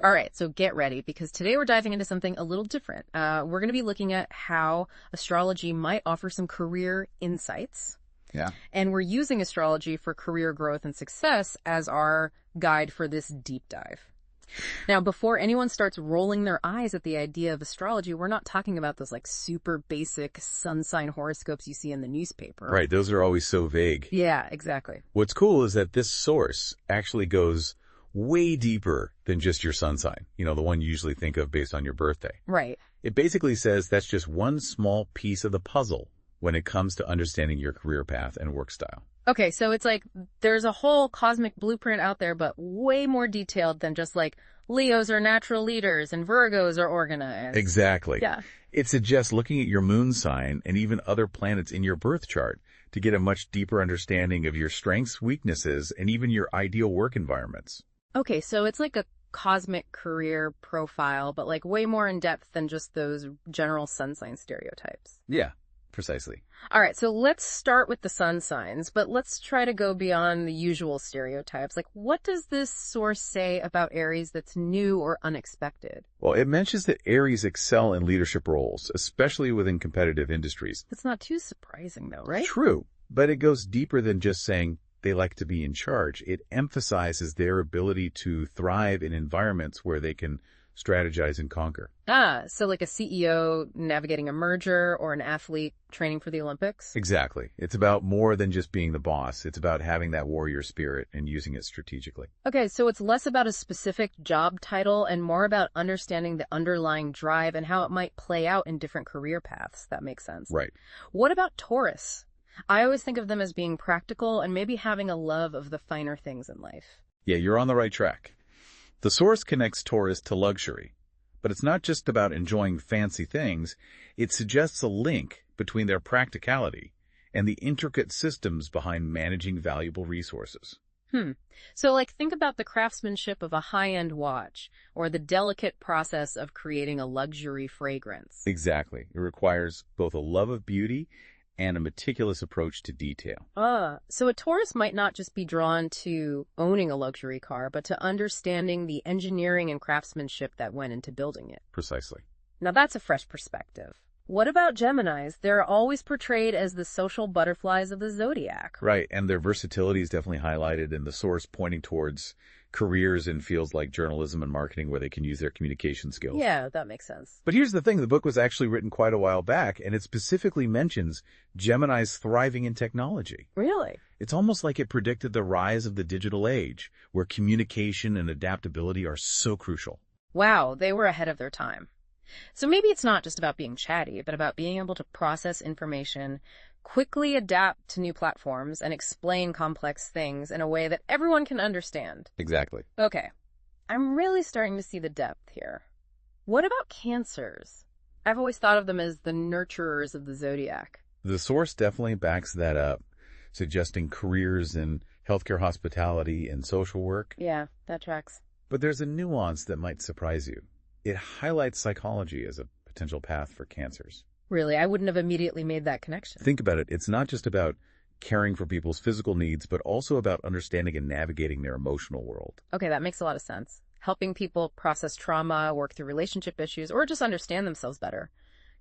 All right, so get ready because today we're diving into something a little different. We're going to be looking at how astrology might offer some career insights. Yeah. And we're using astrology for career growth and success as our guide for this deep dive. Now, before anyone starts rolling their eyes at the idea of astrology, we're not talking about those like super basic sun sign horoscopes you see in the newspaper. Right. Those are always so vague. Yeah, exactly. What's cool is that this source actually goes way deeper than just your sun sign. You know, the one you usually think of based on your birthday. Right. It basically says that's just one small piece of the puzzle when it comes to understanding your career path and work style. Okay, so it's like there's a whole cosmic blueprint out there, but way more detailed than just like Leos are natural leaders and Virgos are organized. Exactly. Yeah. It suggests looking at your moon sign and even other planets in your birth chart to get a much deeper understanding of your strengths, weaknesses, and even your ideal work environments. Okay, so it's like a cosmic career profile, but like way more in depth than just those general sun sign stereotypes. Yeah, precisely. All right, so let's start with the sun signs, but let's try to go beyond the usual stereotypes. Like, what does this source say about Aries that's new or unexpected? Well, it mentions that Aries excel in leadership roles, especially within competitive industries. That's not too surprising, though, right? True, but it goes deeper than just saying they like to be in charge. It emphasizes their ability to thrive in environments where they can strategize and conquer. So like a CEO navigating a merger or an athlete training for the Olympics? Exactly. It's about more than just being the boss. It's about having that warrior spirit and using it strategically. Okay, so it's less about a specific job title and more about understanding the underlying drive and how it might play out in different career paths. That makes sense. Right. What about Taurus? I always think of them as being practical and maybe having a love of the finer things in life. Yeah, you're on the right track. The source connects Taurus to luxury, but it's not just about enjoying fancy things. It suggests a link between their practicality and the intricate systems behind managing valuable resources. So like think about the craftsmanship of a high-end watch or the delicate process of creating a luxury fragrance. Exactly. It requires both a love of beauty and a meticulous approach to detail. So a Taurus might not just be drawn to owning a luxury car, but to understanding the engineering and craftsmanship that went into building it. Precisely. Now that's a fresh perspective. What about Geminis? They're always portrayed as the social butterflies of the Zodiac. Right, and their versatility is definitely highlighted in the source, pointing towards careers in fields like journalism and marketing where they can use their communication skills. Yeah, that makes sense. But here's the thing, the book was actually written quite a while back, and it specifically mentions Gemini's thriving in technology. Really? It's almost like it predicted the rise of the digital age, where communication and adaptability are so crucial. Wow, they were ahead of their time. So maybe it's not just about being chatty, but about being able to process information, quickly adapt to new platforms, and explain complex things in a way that everyone can understand. Exactly. Okay, I'm really starting to see the depth here. What about Cancers? I've always thought of them as the nurturers of the Zodiac. The source definitely backs that up, suggesting careers in healthcare, hospitality, and social work. Yeah, that tracks. But there's a nuance that might surprise you. It highlights psychology as a potential path for Cancers. Really, I wouldn't have immediately made that connection. Think about it. It's not just about caring for people's physical needs, but also about understanding and navigating their emotional world. Okay, that makes a lot of sense. Helping people process trauma, work through relationship issues, or just understand themselves better.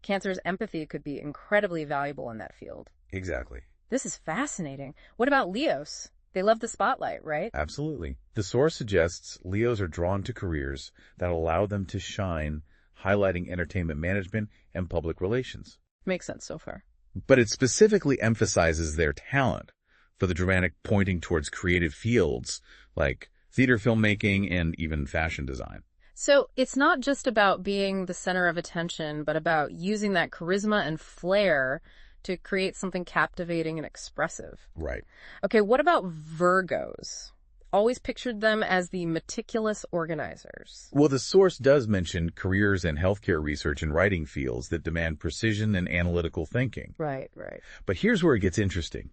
Cancer's empathy could be incredibly valuable in that field. Exactly. This is fascinating. What about Leos? They love the spotlight, right? Absolutely. The source suggests Leos are drawn to careers that allow them to shine, highlighting entertainment management and public relations. Makes sense so far. But it specifically emphasizes their talent for the dramatic, pointing towards creative fields like theater filmmaking and even fashion design. So it's not just about being the center of attention, but about using that charisma and flair to create something captivating and expressive. Right. Okay, what about Virgos? Always pictured them as the meticulous organizers. Well, the source does mention careers in healthcare research and writing fields that demand precision and analytical thinking. Right, right. But here's where it gets interesting.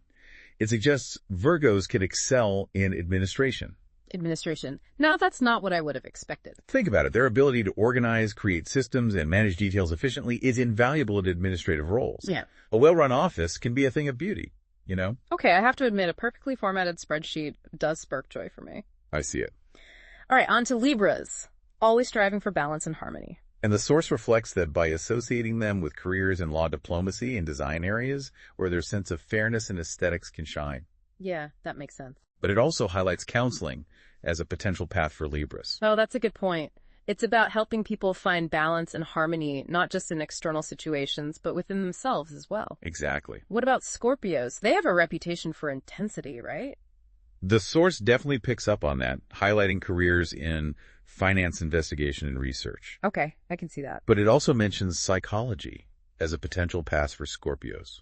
It suggests Virgos could excel in administration. Administration. Now, that's not what I would have expected. Think about it. Their ability to organize, create systems, and manage details efficiently is invaluable in administrative roles. Yeah. A well-run office can be a thing of beauty, you know? Okay, I have to admit, a perfectly formatted spreadsheet does spark joy for me. I see it. All right, on to Libras. always striving for balance and harmony. And the source reflects that by associating them with careers in law, diplomacy, and design areas where their sense of fairness and aesthetics can shine. Yeah, that makes sense. But it also highlights counseling as a potential path for Libras. Oh, that's a good point. It's about helping people find balance and harmony, not just in external situations, but within themselves as well. Exactly. What about Scorpios? They have a reputation for intensity, right? The source definitely picks up on that, highlighting careers in finance investigation and research. Okay, I can see that. But it also mentions psychology as a potential path for Scorpios.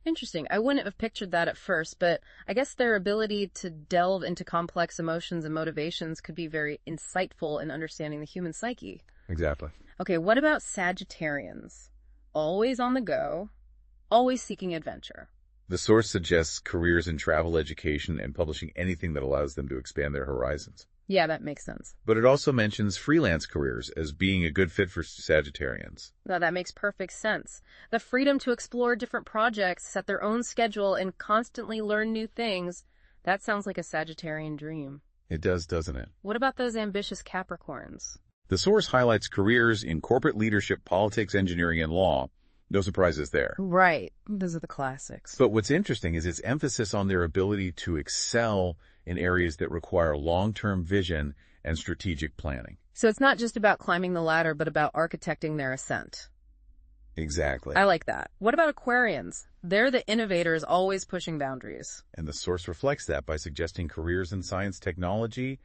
Interesting. I wouldn't have pictured that at first, but I guess their ability to delve into complex emotions and motivations could be very insightful in understanding the human psyche. Exactly. Okay, what about Sagittarians? Always on the go, always seeking adventure. The source suggests careers in travel, education, and publishing anything that allows them to expand their horizons. Yeah, that makes sense. But it also mentions freelance careers as being a good fit for Sagittarians. Now, that makes perfect sense. The freedom to explore different projects, set their own schedule, and constantly learn new things, that sounds like a Sagittarian dream. It does, doesn't it? What about those ambitious Capricorns? The source highlights careers in corporate leadership, politics, engineering, and law. No surprises there. Right. Those are the classics. But what's interesting is its emphasis on their ability to excel in areas that require long-term vision and strategic planning. So it's not just about climbing the ladder, but about architecting their ascent. Exactly. I like that. What about Aquarians? They're the innovators always pushing boundaries. And the source reflects that by suggesting careers in science, technology,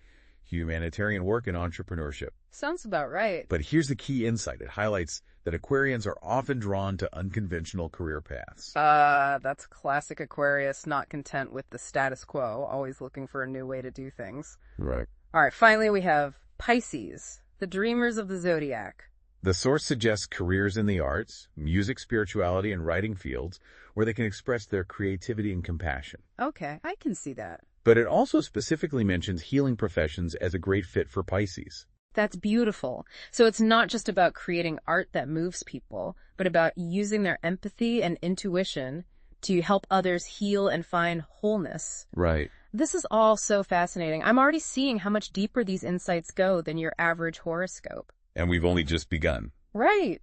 humanitarian work, and entrepreneurship. Sounds about right. But here's the key insight. It highlights that Aquarians are often drawn to unconventional career paths. That's classic Aquarius, not content with the status quo, always looking for a new way to do things. Right. All right, finally we have Pisces, the dreamers of the Zodiac. The source suggests careers in the arts, music, spirituality, and writing fields where they can express their creativity and compassion. Okay, I can see that. But it also specifically mentions healing professions as a great fit for Pisces. That's beautiful. So it's not just about creating art that moves people, but about using their empathy and intuition to help others heal and find wholeness. Right. This is all so fascinating. I'm already seeing how much deeper these insights go than your average horoscope. And we've only just begun. Right.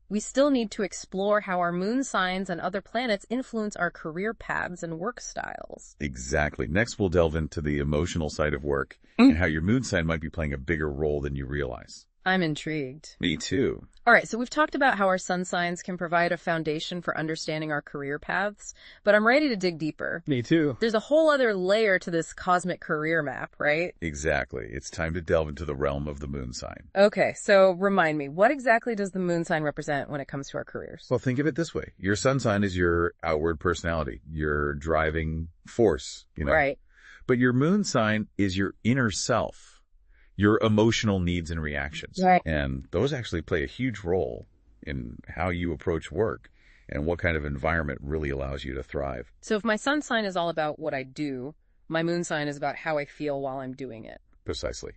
We still need to explore how our moon signs and other planets influence our career paths and work styles. Exactly. Next, we'll delve into the emotional side of work and how your moon sign might be playing a bigger role than you realize. I'm intrigued. Me too. All right, so we've talked about how our sun signs can provide a foundation for understanding our career paths, but I'm ready to dig deeper. Me too. There's a whole other layer to this cosmic career map, right? Exactly. It's time to delve into the realm of the moon sign. Okay, so remind me, what exactly does the moon sign represent when it comes to our careers? Well, think of it this way. Your sun sign is your outward personality, your driving force, Right. But your moon sign is your inner self, your emotional needs and reactions. Right. And those actually play a huge role in how you approach work and what kind of environment really allows you to thrive. So if my sun sign is all about what I do, my moon sign is about how I feel while I'm doing it. Precisely.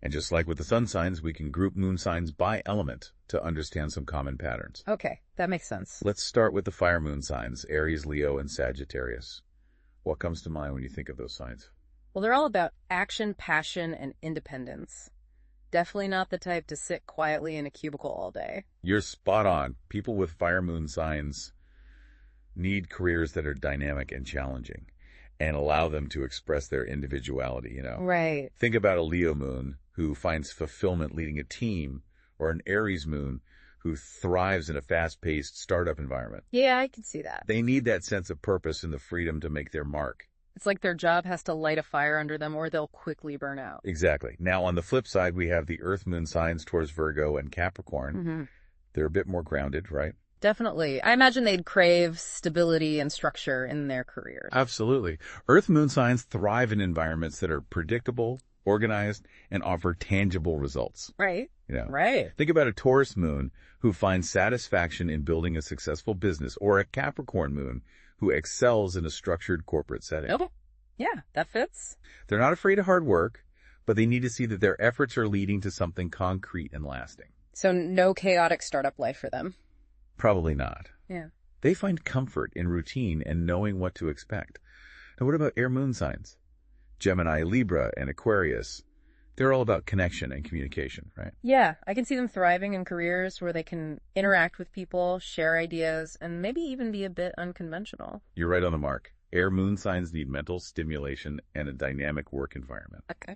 And just like with the sun signs, we can group moon signs by element to understand some common patterns. Okay, that makes sense. Let's start with the fire moon signs, Aries, Leo, and Sagittarius. What comes to mind when you think of those signs? Well, they're all about action, passion, and independence. Definitely not the type to sit quietly in a cubicle all day. You're spot on. People with fire moon signs need careers that are dynamic and challenging and allow them to express their individuality, Right. Think about a Leo moon who finds fulfillment leading a team, or an Aries moon who thrives in a fast-paced startup environment. Yeah, I can see that. They need that sense of purpose and the freedom to make their mark. It's like their job has to light a fire under them or they'll quickly burn out. Exactly. Now, on the flip side, we have the Earth moon signs towards Virgo and Capricorn. Mm-hmm. They're a bit more grounded, right? Definitely. I imagine they'd crave stability and structure in their careers. Absolutely. Earth moon signs thrive in environments that are predictable, organized, and offer tangible results. Right. Right. Think about a Taurus moon who finds satisfaction in building a successful business, or a Capricorn moon who excels in a structured corporate setting. Okay. Yeah, that fits. They're not afraid of hard work, but they need to see that their efforts are leading to something concrete and lasting. So no chaotic startup life for them. Probably not. Yeah. They find comfort in routine and knowing what to expect. Now, what about air moon signs? Gemini, Libra, and Aquarius. They're all about connection and communication, right? Yeah, I can see them thriving in careers where they can interact with people, share ideas, and maybe even be a bit unconventional. You're right on the mark. Air moon signs need mental stimulation and a dynamic work environment. Okay.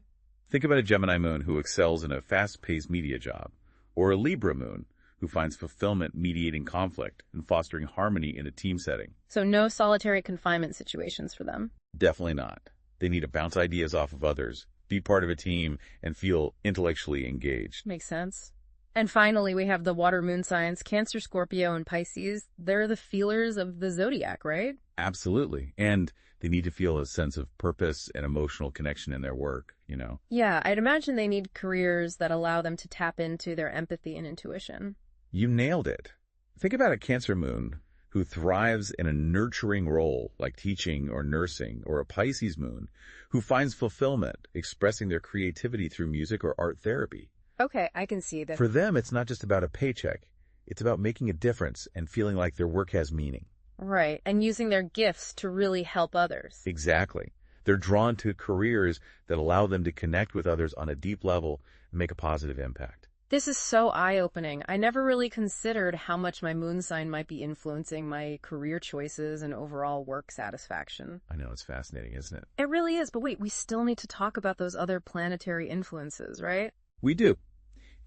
Think about a Gemini moon who excels in a fast-paced media job, or a Libra moon who finds fulfillment mediating conflict and fostering harmony in a team setting. So no solitary confinement situations for them. Definitely not. They need to bounce ideas off of others, be part of a team, and feel intellectually engaged. Makes sense. And finally, we have the water moon signs, Cancer, Scorpio, and Pisces. They're the feelers of the zodiac, right? Absolutely. And they need to feel a sense of purpose and emotional connection in their work, you know? Yeah, I'd imagine they need careers that allow them to tap into their empathy and intuition. You nailed it. Think about a Cancer moon who thrives in a nurturing role like teaching or nursing, or a Pisces moon who finds fulfillment expressing their creativity through music or art therapy. Okay, I can see that. For them, it's not just about a paycheck. It's about making a difference and feeling like their work has meaning. Right, and using their gifts to really help others. Exactly. They're drawn to careers that allow them to connect with others on a deep level and make a positive impact. This is so eye-opening. I never really considered how much my moon sign might be influencing my career choices and overall work satisfaction. I know, it's fascinating, isn't it? It really is, but wait, we still need to talk about those other planetary influences, right? We do.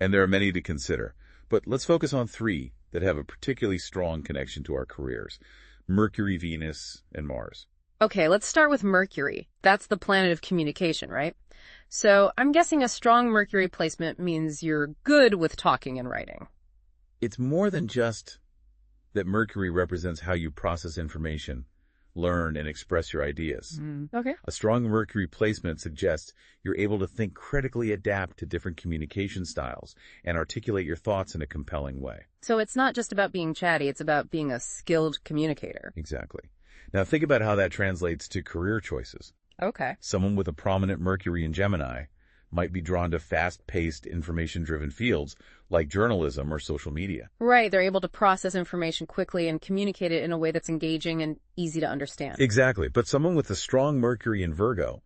And there are many to consider. But let's focus on three that have a particularly strong connection to our careers: Mercury, Venus, and Mars. Okay, let's start with Mercury. That's the planet of communication, right? So I'm guessing a strong Mercury placement means you're good with talking and writing. It's more than just that Mercury represents how you process information, learn, and express your ideas. Okay. A strong Mercury placement suggests you're able to think critically, adapt to different communication styles, and articulate your thoughts in a compelling way. So it's not just about being chatty, it's about being a skilled communicator. Exactly. Now think about how that translates to career choices. Okay. Someone with a prominent Mercury in Gemini might be drawn to fast-paced, information-driven fields like journalism or social media. Right, they're able to process information quickly and communicate it in a way that's engaging and easy to understand. Exactly. But someone with a strong Mercury in Virgo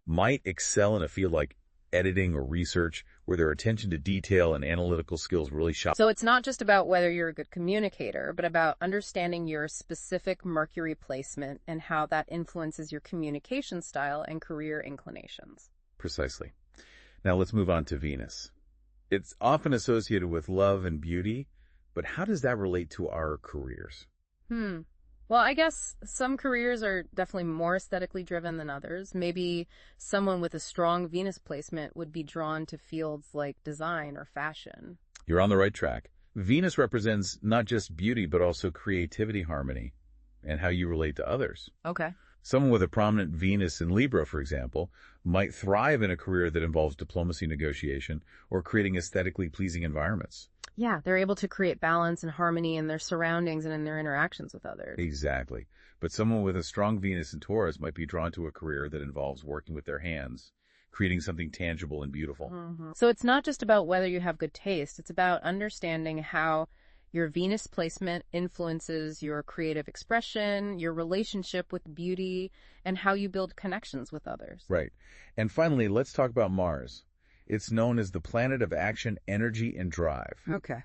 might excel in a field like editing or research, where their attention to detail and analytical skills really shine. So it's not just about whether you're a good communicator, but about understanding your specific Mercury placement and how that influences your communication style and career inclinations. Precisely. Now let's move on to Venus. It's often associated with love and beauty, but how does that relate to our careers? Well, I guess some careers are definitely more aesthetically driven than others. Maybe someone with a strong Venus placement would be drawn to fields like design or fashion. You're on the right track. Venus represents not just beauty, but also creativity, harmony, and how you relate to others. Okay. Someone with a prominent Venus in Libra, for example, might thrive in a career that involves diplomacy, negotiation, or creating aesthetically pleasing environments. Yeah, they're able to create balance and harmony in their surroundings and in their interactions with others. Exactly. But someone with a strong Venus in Taurus might be drawn to a career that involves working with their hands, creating something tangible and beautiful. So it's not just about whether you have good taste, it's about understanding how your Venus placement influences your creative expression, your relationship with beauty, and how you build connections with others. Right. And finally, let's talk about Mars. It's known as the planet of action, energy, and drive. Okay.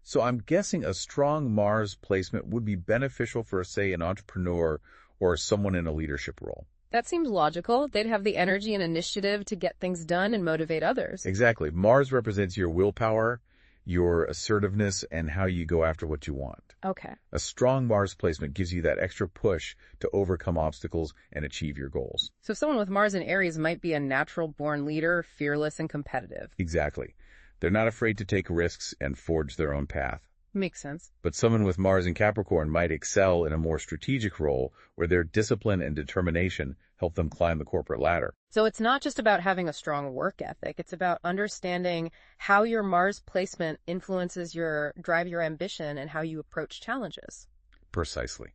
So I'm guessing a strong Mars placement would be beneficial for, say, an entrepreneur or someone in a leadership role. That seems logical. They'd have the energy and initiative to get things done and motivate others. Exactly. Mars represents your willpower, your assertiveness, and how you go after what you want. Okay. A strong Mars placement gives you that extra push to overcome obstacles and achieve your goals. So someone with Mars in Aries might be a natural-born leader, fearless and competitive. Exactly. They're not afraid to take risks and forge their own path. Makes sense. But someone with Mars in Capricorn might excel in a more strategic role where their discipline and determination help them climb the corporate ladder. So it's not just about having a strong work ethic. It's about understanding how your Mars placement influences your ambition and how you approach challenges. Precisely.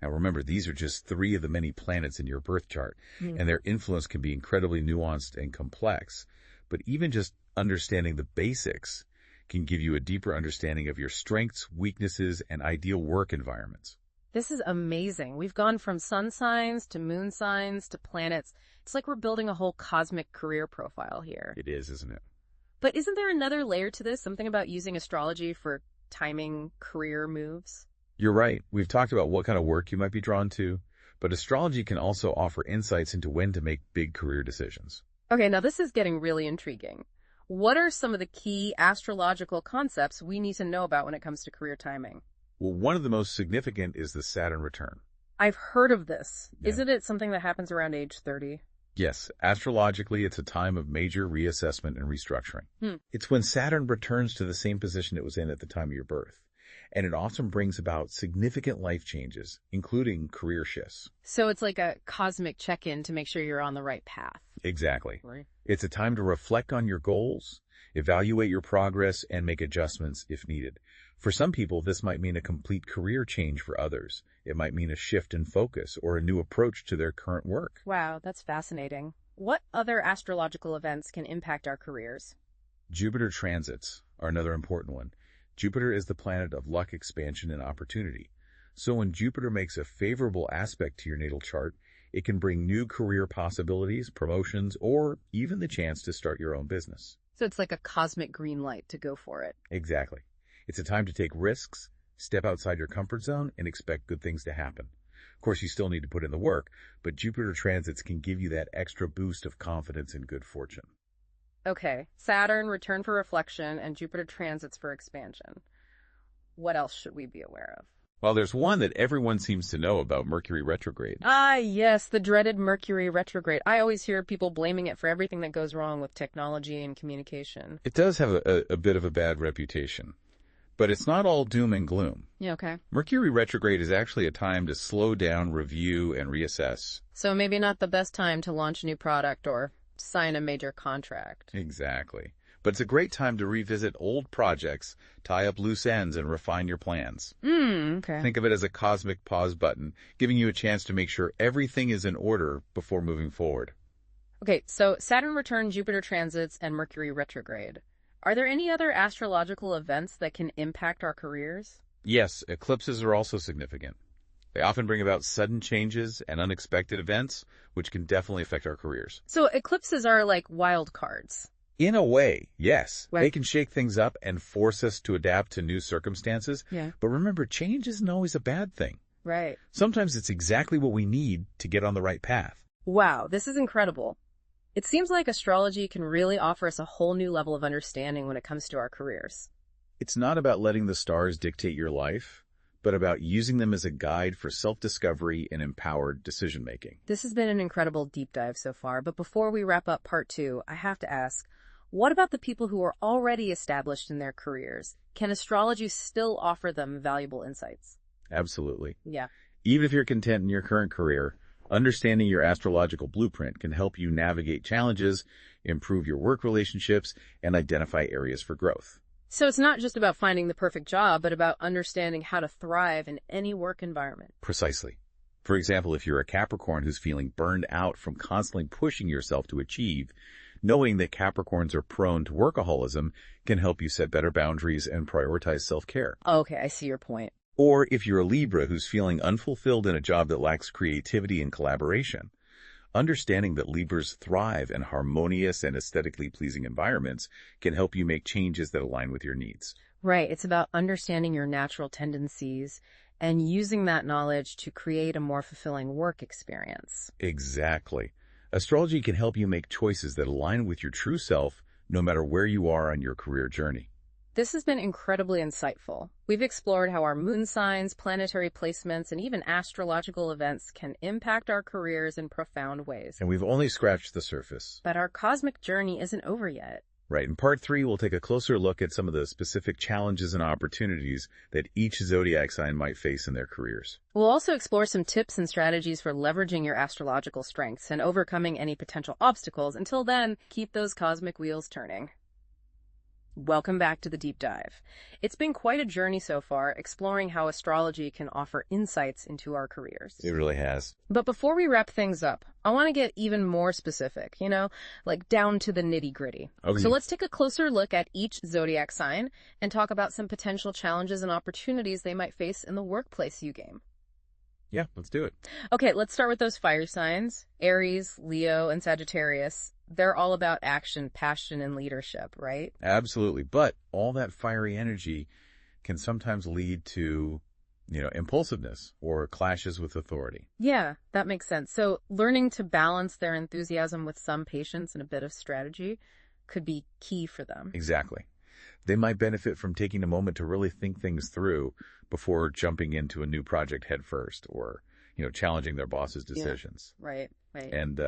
Now remember, these are just three of the many planets in your birth chart, and their influence can be incredibly nuanced and complex. But even just understanding the basics can give you a deeper understanding of your strengths, weaknesses, and ideal work environments. This is amazing. We've gone from sun signs to moon signs to planets. It's like we're building a whole cosmic career profile here. It is, isn't it? But isn't there another layer to this? Something about using astrology for timing career moves? You're right. We've talked about what kind of work you might be drawn to, but astrology can also offer insights into when to make big career decisions. Okay, now this is getting really intriguing. What are some of the key astrological concepts we need to know about when it comes to career timing? Well, one of the most significant is the Saturn return. I've heard of this. Yeah. Isn't it something that happens around age 30? Yes, astrologically, it's a time of major reassessment and restructuring. It's when Saturn returns to the same position it was in at the time of your birth, and it often brings about significant life changes, including career shifts. So it's like a cosmic check-in to make sure you're on the right path. Exactly. Right. It's a time to reflect on your goals, evaluate your progress, and make adjustments if needed. For some people, this might mean a complete career change. For others, it might mean a shift in focus or a new approach to their current work. Wow, that's fascinating. What other astrological events can impact our careers? Jupiter transits are another important one. Jupiter is the planet of luck, expansion, and opportunity. So when Jupiter makes a favorable aspect to your natal chart, it can bring new career possibilities, promotions, or even the chance to start your own business. So it's like a cosmic green light to go for it. Exactly. It's a time to take risks, step outside your comfort zone, and expect good things to happen. Of course, you still need to put in the work, but Jupiter transits can give you that extra boost of confidence and good fortune. Okay, Saturn, return for reflection, and Jupiter transits for expansion. What else should we be aware of? Well, there's one that everyone seems to know about, Mercury retrograde. Ah, yes, the dreaded Mercury retrograde. I always hear people blaming it for everything that goes wrong with technology and communication. It does have a bit of a bad reputation, but it's not all doom and gloom. Yeah, okay. Mercury retrograde is actually a time to slow down, review, and reassess. So maybe not the best time to launch a new product or sign a major contract. Exactly. But it's a great time to revisit old projects, tie up loose ends, and refine your plans. Okay. Think of it as a cosmic pause button, giving you a chance to make sure everything is in order before moving forward. Okay, so Saturn return, Jupiter transits, and Mercury retrograde. Are there any other astrological events that can impact our careers? Yes, eclipses are also significant. They often bring about sudden changes and unexpected events, which can definitely affect our careers. So eclipses are like wild cards. In a way, yes. Right. They can shake things up and force us to adapt to new circumstances. Yeah. But remember, change isn't always a bad thing. Right. Sometimes it's exactly what we need to get on the right path. Wow, this is incredible. It seems like astrology can really offer us a whole new level of understanding when it comes to our careers. It's not about letting the stars dictate your life, but about using them as a guide for self-discovery and empowered decision-making. This has been an incredible deep dive so far, but before we wrap up part 2, I have to ask, what about the people who are already established in their careers? Can astrology still offer them valuable insights? Absolutely. Yeah. Even if you're content in your current career, understanding your astrological blueprint can help you navigate challenges, improve your work relationships, and identify areas for growth. So it's not just about finding the perfect job, but about understanding how to thrive in any work environment. Precisely. For example, if you're a Capricorn who's feeling burned out from constantly pushing yourself to achieve, knowing that Capricorns are prone to workaholism can help you set better boundaries and prioritize self-care. Okay, I see your point. Or if you're a Libra who's feeling unfulfilled in a job that lacks creativity and collaboration, understanding that Libras thrive in harmonious and aesthetically pleasing environments can help you make changes that align with your needs. Right, it's about understanding your natural tendencies and using that knowledge to create a more fulfilling work experience. Exactly. Astrology can help you make choices that align with your true self, no matter where you are on your career journey. This has been incredibly insightful. We've explored how our moon signs, planetary placements, and even astrological events can impact our careers in profound ways. And we've only scratched the surface. But our cosmic journey isn't over yet. Right. In part 3, we'll take a closer look at some of the specific challenges and opportunities that each zodiac sign might face in their careers. We'll also explore some tips and strategies for leveraging your astrological strengths and overcoming any potential obstacles. Until then, keep those cosmic wheels turning. Welcome back to the deep dive. It's been quite a journey so far, exploring how astrology can offer insights into our careers. It really has. But before we wrap things up, I want to get even more specific, like down to the nitty-gritty. Okay. So let's take a closer look at each zodiac sign and talk about some potential challenges and opportunities they might face in the workplace you game. Yeah, let's do it. Okay, let's start with those fire signs. Aries, Leo, and Sagittarius. They're all about action, passion, and leadership, right? Absolutely. But all that fiery energy can sometimes lead to, impulsiveness or clashes with authority. Yeah, that makes sense. So learning to balance their enthusiasm with some patience and a bit of strategy could be key for them. Exactly. They might benefit from taking a moment to really think things through before jumping into a new project headfirst or, challenging their boss's decisions. Yeah, right. And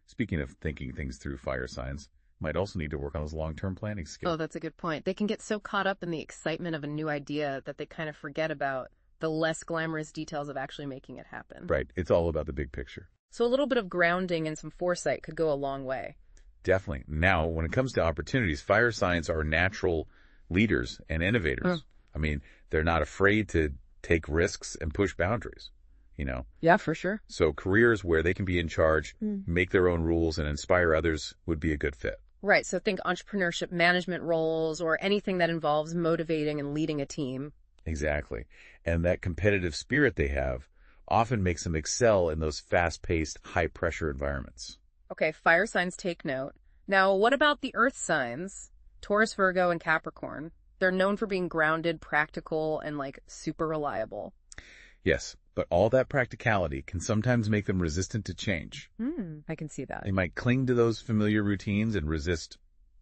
speaking of thinking things through, fire signs might also need to work on those long-term planning skills. Oh, that's a good point. They can get so caught up in the excitement of a new idea that they kind of forget about the less glamorous details of actually making it happen. Right. It's all about the big picture. So a little bit of grounding and some foresight could go a long way. Definitely. Now, when it comes to opportunities, fire signs are natural leaders and innovators. I mean, they're not afraid to take risks and push boundaries, Yeah, for sure. So careers where they can be in charge, make their own rules, and inspire others would be a good fit. Right. So think entrepreneurship management roles or anything that involves motivating and leading a team. Exactly. And that competitive spirit they have often makes them excel in those fast-paced, high-pressure environments. Okay, fire signs take note. Now, what about the earth signs? Taurus, Virgo, and Capricorn. They're known for being grounded, practical, and super reliable. Yes, but all that practicality can sometimes make them resistant to change. I can see that. They might cling to those familiar routines and resist,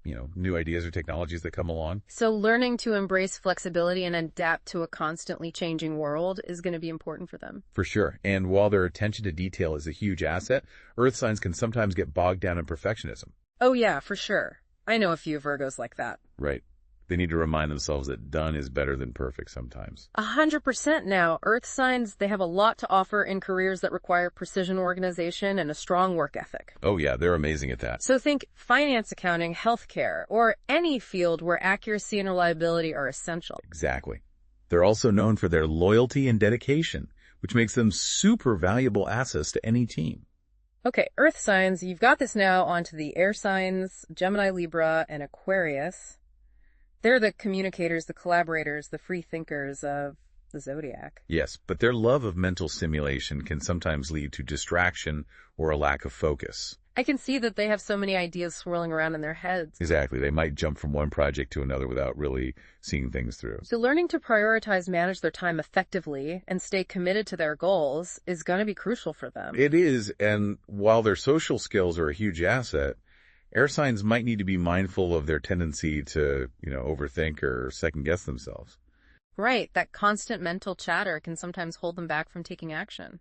new ideas or technologies that come along. So learning to embrace flexibility and adapt to a constantly changing world is going to be important for them. For sure. And while their attention to detail is a huge asset, earth signs can sometimes get bogged down in perfectionism. Oh yeah, for sure. I know a few Virgos like that. Right. They need to remind themselves that done is better than perfect sometimes. 100% now. Earth signs, they have a lot to offer in careers that require precision organization and a strong work ethic. Oh yeah, they're amazing at that. So think finance, accounting, healthcare, or any field where accuracy and reliability are essential. Exactly. They're also known for their loyalty and dedication, which makes them super valuable assets to any team. Okay, earth signs, you've got this now onto the air signs, Gemini, Libra, and Aquarius. They're the communicators, the collaborators, the free thinkers of the Zodiac. Yes, but their love of mental stimulation can sometimes lead to distraction or a lack of focus. I can see that they have so many ideas swirling around in their heads. Exactly. They might jump from one project to another without really seeing things through. So learning to prioritize, manage their time effectively, and stay committed to their goals is going to be crucial for them. It is, and while their social skills are a huge asset, air signs might need to be mindful of their tendency to, overthink or second-guess themselves. Right. That constant mental chatter can sometimes hold them back from taking action.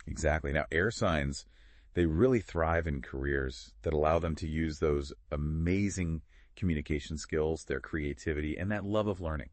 Exactly. Now, air signs, they really thrive in careers that allow them to use those amazing communication skills, their creativity, and that love of learning.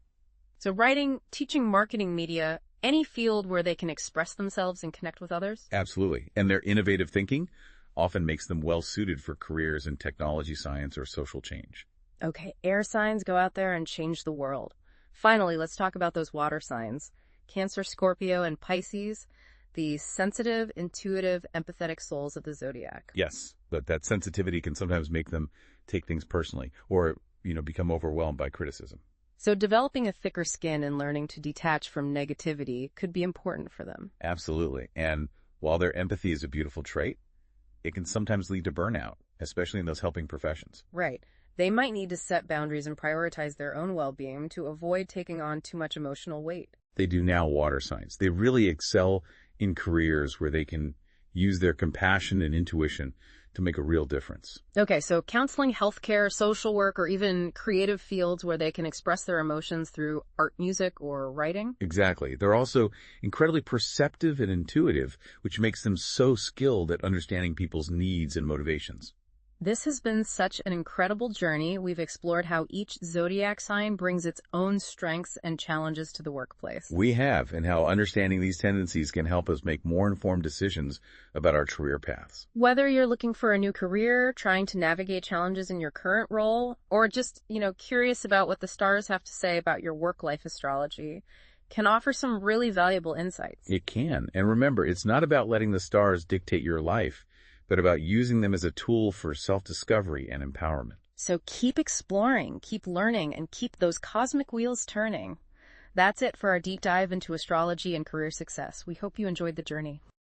So writing, teaching, marketing, media, any field where they can express themselves and connect with others? Absolutely. And their innovative thinking often makes them well-suited for careers in technology, science, or social change. Okay, air signs, go out there and change the world. Finally, let's talk about those water signs. Cancer, Scorpio, and Pisces, the sensitive, intuitive, empathetic souls of the Zodiac. Yes, but that sensitivity can sometimes make them take things personally or, become overwhelmed by criticism. So developing a thicker skin and learning to detach from negativity could be important for them. Absolutely. And while their empathy is a beautiful trait, it can sometimes lead to burnout, especially in those helping professions. Right. They might need to set boundaries and prioritize their own well-being to avoid taking on too much emotional weight. They do now, water signs. They really excel in careers where they can use their compassion and intuition to make a real difference. Okay, so counseling, healthcare, social work, or even creative fields where they can express their emotions through art, music, or writing? Exactly. They're also incredibly perceptive and intuitive, which makes them so skilled at understanding people's needs and motivations. This has been such an incredible journey. We've explored how each zodiac sign brings its own strengths and challenges to the workplace. We have, and how understanding these tendencies can help us make more informed decisions about our career paths. Whether you're looking for a new career, trying to navigate challenges in your current role, or just, curious about what the stars have to say about your work-life astrology, can offer some really valuable insights. It can. And remember, it's not about letting the stars dictate your life, but about using them as a tool for self-discovery and empowerment. So keep exploring, keep learning, and keep those cosmic wheels turning. That's it for our deep dive into astrology and career success. We hope you enjoyed the journey.